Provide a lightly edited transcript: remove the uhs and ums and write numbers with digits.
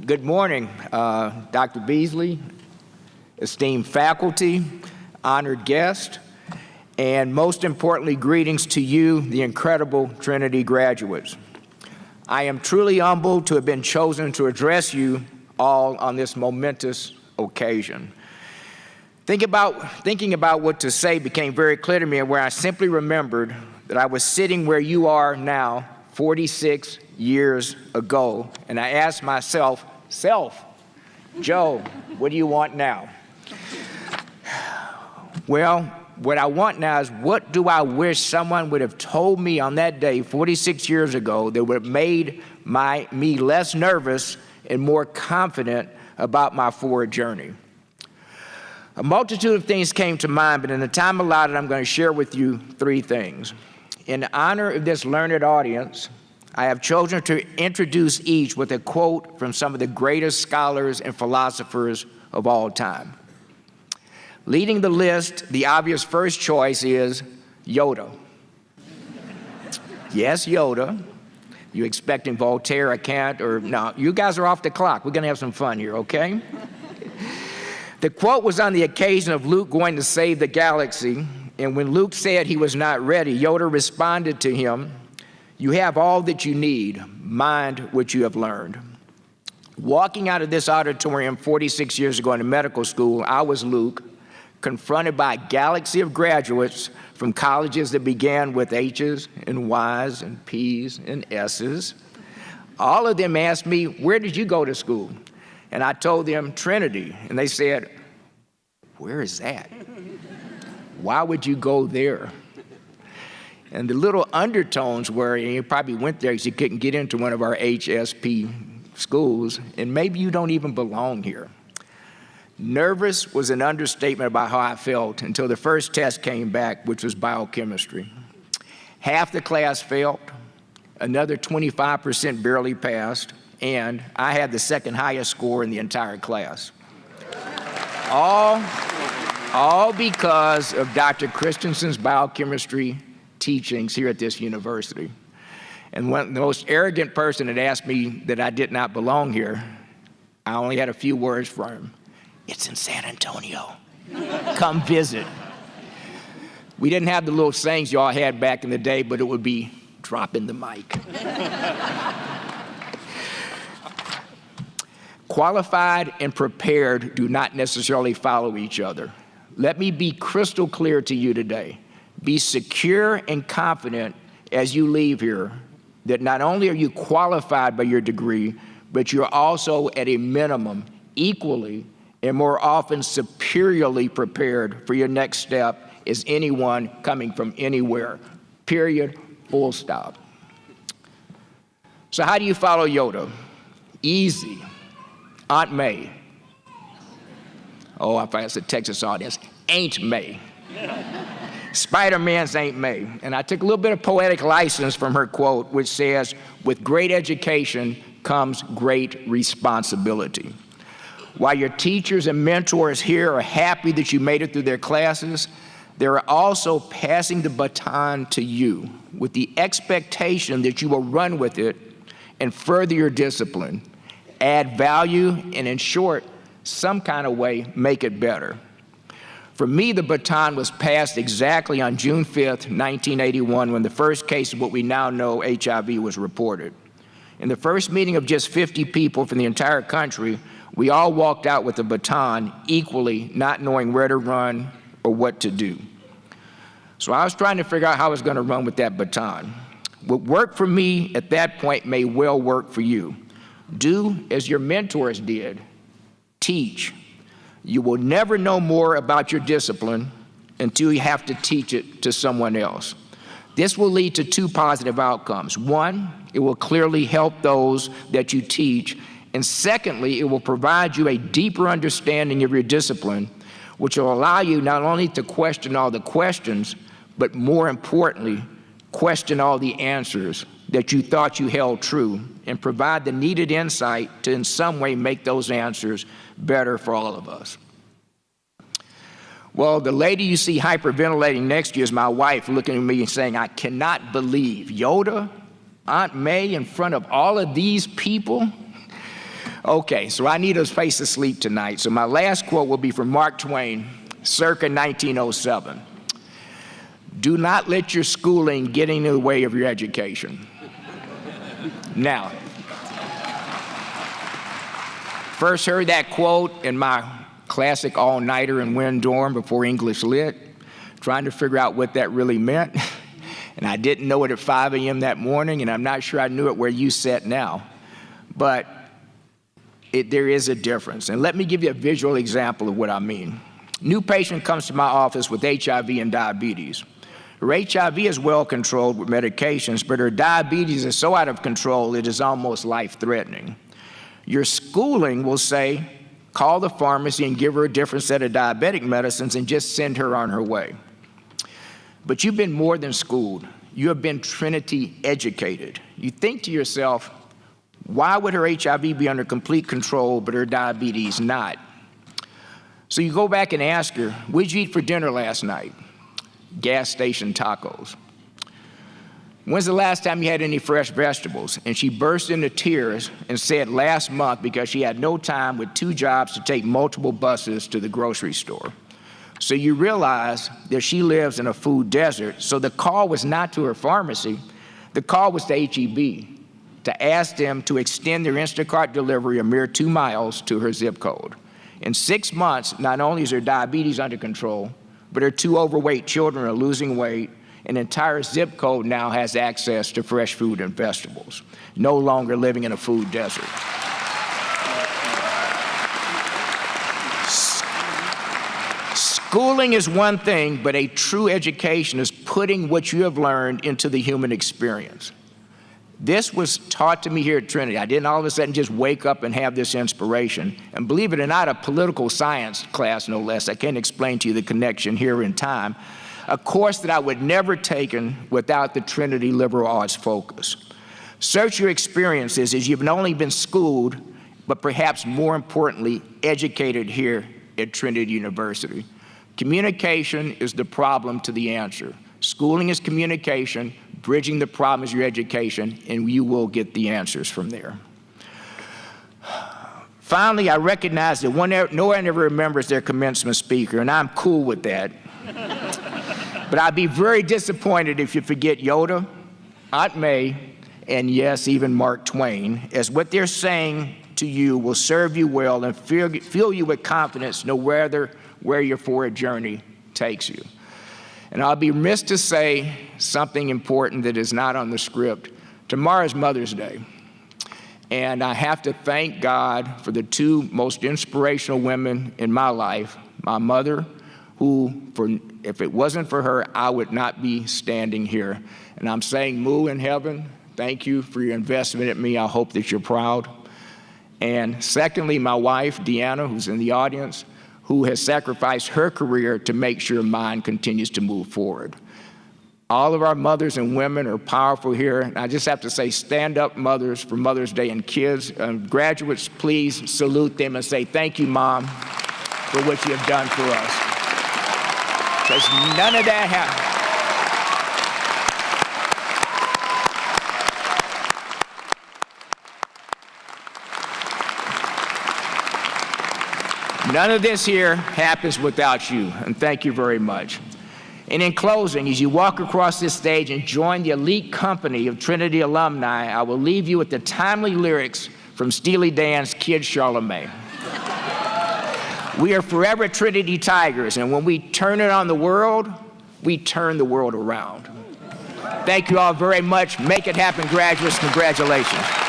Good morning, Dr. Beasley, esteemed faculty, honored guests, and most importantly, greetings to you, the incredible Trinity graduates. I am truly humbled to have been chosen to address you all on this momentous occasion. Thinking about what to say became very clear to me, and where I simply remembered that I was sitting where you are now, 46 years ago, and I asked myself, Joe, what do you want now? Well, what I want now is, what do I wish someone would have told me on that day 46 years ago that would have made me less nervous and more confident about my forward journey? A multitude of things came to mind, but in the time allotted, I'm going to share with you three things. In honor of this learned audience, I have chosen to introduce each with a quote from some of the greatest scholars and philosophers of all time. Leading the list, the obvious first choice is Yoda. Yes, Yoda. You expecting Voltaire or Kant or no? You guys are off the clock. We're going to have some fun here, okay? The quote was on the occasion of Luke going to save the galaxy, and when Luke said he was not ready, Yoda responded to him, "You have all that you need. Mind what you have learned." Walking out of this auditorium 46 years ago in medical school, I was Luke, confronted by a galaxy of graduates from colleges that began with H's and Y's and P's and S's. All of them asked me, "Where did you go to school?" And I told them, "Trinity." And they said, "Where is that? Why would you go there?" And the little undertones were, and you probably went there because you couldn't get into one of our HSP schools, and maybe you don't even belong here. Nervous was an understatement about how I felt until the first test came back, which was biochemistry. Half the class failed, another 25% barely passed, and I had the second highest score in the entire class. All because of Dr. Christensen's biochemistry teachings here at this university. And when the most arrogant person had asked me that I did not belong here, I only had a few words for him. "It's in San Antonio. Come visit." We didn't have the little sayings y'all had back in the day, but it would be, "Dropping the mic." Qualified and prepared do not necessarily follow each other. Let me be crystal clear to you today. Be secure and confident as you leave here that not only are you qualified by your degree, but you're also at a minimum equally and more often superiorly prepared for your next step as anyone coming from anywhere. Period. Full stop. So how do you follow Yoda? Easy. Aunt May. Oh, if I asked the Texas audience, Ain't May. Spider-Man's Aunt May. And I took a little bit of poetic license from her quote, which says, "With great education comes great responsibility." While your teachers and mentors here are happy that you made it through their classes, they're also passing the baton to you with the expectation that you will run with it and further your discipline, add value, and in short, some kind of way, make it better. For me, the baton was passed exactly on June 5th, 1981, when the first case of what we now know HIV was reported. In the first meeting of just 50 people from the entire country, we all walked out with the baton equally, not knowing where to run or what to do. So I was trying to figure out how I was going to run with that baton. What worked for me at that point may well work for you. Do as your mentors did. Teach. You will never know more about your discipline until you have to teach it to someone else. This will lead to two positive outcomes. One, it will clearly help those that you teach. And secondly, it will provide you a deeper understanding of your discipline, which will allow you not only to question all the questions, but more importantly, question all the answers that you thought you held true, and provide the needed insight to in some way make those answers better for all of us. Well, the lady you see hyperventilating next to you is my wife, looking at me and saying, "I cannot believe Yoda, Aunt May in front of all of these people?" Okay, so I need a place to sleep tonight. So my last quote will be from Mark Twain, circa 1907. Do not let your schooling get in the way of your education. Now, first heard that quote in my classic all-nighter in Wynn dorm before English Lit, trying to figure out what that really meant. And I didn't know it at 5 a.m. that morning, and I'm not sure I knew it where you sat now. But there is a difference. And let me give you a visual example of what I mean. New patient comes to my office with HIV and diabetes. Her HIV is well controlled with medications, but her diabetes is so out of control it is almost life-threatening. Your schooling will say, call the pharmacy and give her a different set of diabetic medicines and just send her on her way. But you've been more than schooled. You have been Trinity educated. You think to yourself, why would her HIV be under complete control but her diabetes not? So you go back and ask her, what did you eat for dinner last night? Gas station tacos. When's the last time you had any fresh vegetables? And she burst into tears and said last month because she had no time with 2 jobs to take multiple buses to the grocery store. So you realize that she lives in a food desert. So the call was not to her pharmacy. The call was to HEB to ask them to extend their Instacart delivery a mere 2 miles to her zip code. In 6 months, not only is her diabetes under control, but her 2 overweight children are losing weight. An entire zip code now has access to fresh food and vegetables, no longer living in a food desert. Schooling is one thing, but a true education is putting what you have learned into the human experience. This was taught to me here at Trinity. I didn't all of a sudden just wake up and have this inspiration. And believe it or not, a political science class, no less. I can't explain to you the connection here in time. A course that I would never taken without the Trinity liberal arts focus. Search your experiences as you've not only been schooled, but perhaps more importantly, educated here at Trinity University. Communication is the problem to the answer. Schooling is communication, bridging the problem is your education, and you will get the answers from there. Finally, I recognize that no one ever remembers their commencement speaker, and I'm cool with that. But I'd be very disappointed if you forget Yoda, Aunt May, and yes, even Mark Twain, as what they're saying to you will serve you well and fill you with confidence no matter where your forward journey takes you. And I'll be remiss to say something important that is not on the script. Tomorrow's Mother's Day. And I have to thank God for the 2 most inspirational women in my life, my mother, who, if it wasn't for her, I would not be standing here. And I'm saying, Moo in heaven, thank you for your investment in me. I hope that you're proud. And secondly, my wife, Deanna, who's in the audience, who has sacrificed her career to make sure mine continues to move forward. All of our mothers and women are powerful here. And I just have to say, stand up, mothers, for Mother's Day. And kids, graduates, please salute them and say, thank you, Mom, for what you have done for us. Because none of that happened. None of this here happens without you, and thank you very much. And in closing, as you walk across this stage and join the elite company of Trinity alumni, I will leave you with the timely lyrics from Steely Dan's Kid Charlemagne. We are forever Trinity Tigers, and when we turn it on the world, we turn the world around. Thank you all very much. Make it happen, graduates. Congratulations.